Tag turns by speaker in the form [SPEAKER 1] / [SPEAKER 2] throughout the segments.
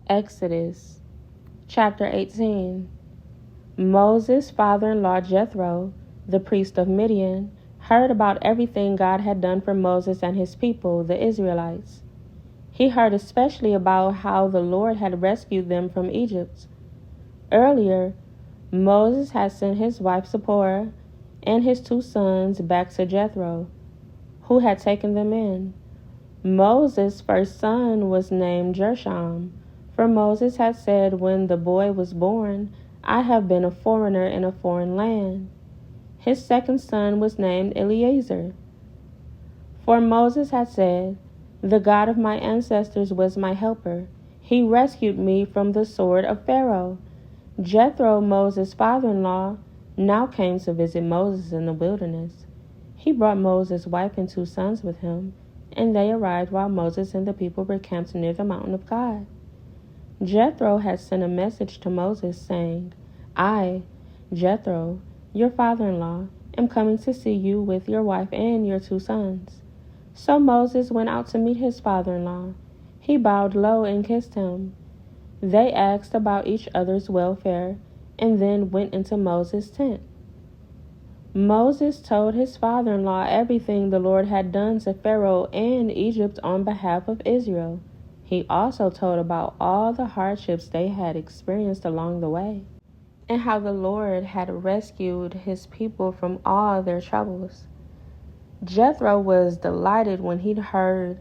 [SPEAKER 1] Exodus chapter 18. Moses' father-in-law Jethro, the priest of Midian, heard about everything God had done for Moses and his people, the Israelites. He heard especially about how the Lord had rescued them from Egypt. Earlier, Moses had sent his wife Zipporah and his 2 sons back to Jethro, who had taken them in. Moses' first son was named Gershom, for Moses had said when the boy was born, "I have been a foreigner in a foreign land." His second son was named Eleazar, for Moses had said, "The God of my ancestors was my helper. He rescued me from the sword of Pharaoh." Jethro, Moses' father-in-law, now came to visit Moses in the wilderness. He brought Moses' wife and 2 sons with him, and they arrived while Moses and the people were camped near the mountain of God. Jethro had sent a message to Moses saying, "I, Jethro, your father-in-law, am coming to see you with your wife and your 2 sons." So Moses went out to meet his father-in-law. He bowed low and kissed him. They asked about each other's welfare and then went into Moses' tent. Moses told his father-in-law everything the Lord had done to Pharaoh and Egypt on behalf of Israel. He also told about all the hardships they had experienced along the way, and how the Lord had rescued his people from all their troubles. Jethro was delighted when he heard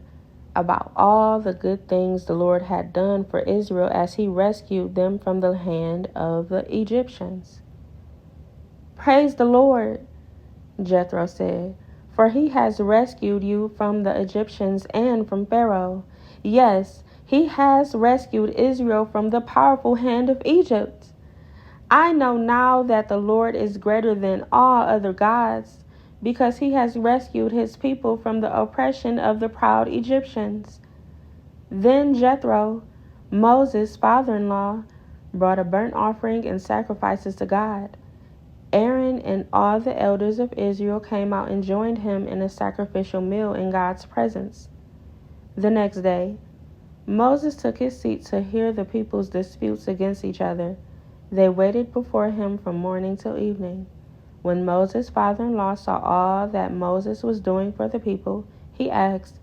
[SPEAKER 1] about all the good things the Lord had done for Israel as he rescued them from the hand of the Egyptians. "Praise the Lord," Jethro said, "for he has rescued you from the Egyptians and from Pharaoh. Yes, he has rescued Israel from the powerful hand of Egypt. I know now that the Lord is greater than all other gods, because he has rescued his people from the oppression of the proud Egyptians." Then Jethro, Moses' father-in-law, brought a burnt offering and sacrifices to God. Aaron and all the elders of Israel came out and joined him in a sacrificial meal in God's presence. The next day, Moses took his seat to hear the people's disputes against each other. They waited before him from morning till evening. When Moses' father-in-law saw all that Moses was doing for the people, he asked,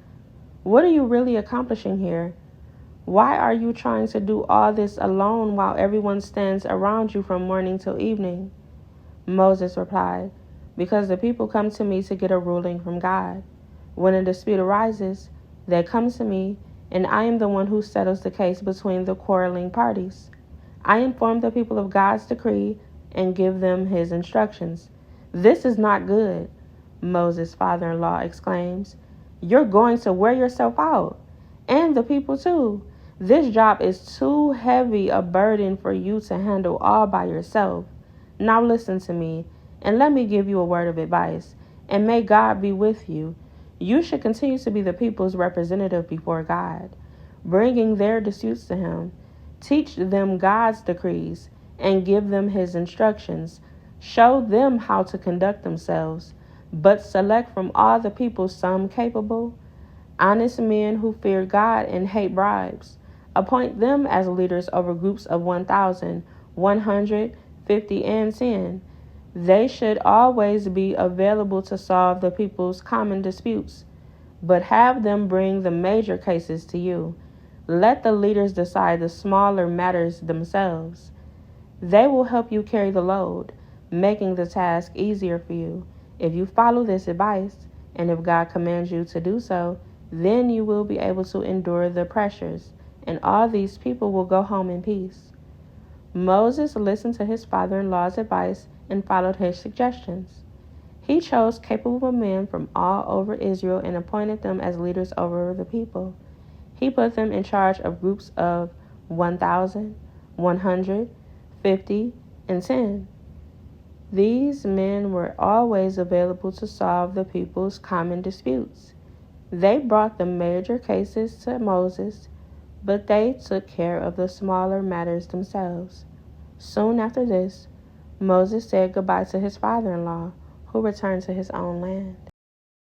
[SPEAKER 1] "What are you really accomplishing here? Why are you trying to do all this alone while everyone stands around you from morning till evening?" Moses replied, "Because the people come to me to get a ruling from God. When a dispute arises, they come to me, and I am the one who settles the case between the quarreling parties. I inform the people of God's decree and give them his instructions." "This is not good," Moses' father-in-law exclaims. "You're going to wear yourself out, and the people too. This job is too heavy a burden for you to handle all by yourself. Now listen to me, and let me give you a word of advice, and may God be with you. You should continue to be the people's representative before God, bringing their disputes to him. Teach them God's decrees and give them his instructions. Show them how to conduct themselves, but select from all the people some capable, honest men who fear God and hate bribes. Appoint them as leaders over groups of 1,000, 100, 50, and 10. They should always be available to solve the people's common disputes, but have them bring the major cases to you. Let the leaders decide the smaller matters themselves. They will help you carry the load, making the task easier for you. If you follow this advice, and if God commands you to do so, then you will be able to endure the pressures, and all these people will go home in peace." Moses listened to his father-in-law's advice and followed his suggestions. He chose capable men from all over Israel and appointed them as leaders over the people. He put them in charge of groups of 1,000, 100, 50, and 10. These men were always available to solve the people's common disputes. They brought the major cases to Moses, but they took care of the smaller matters themselves. Soon after this, Moses said goodbye to his father-in-law, who returned to his own land.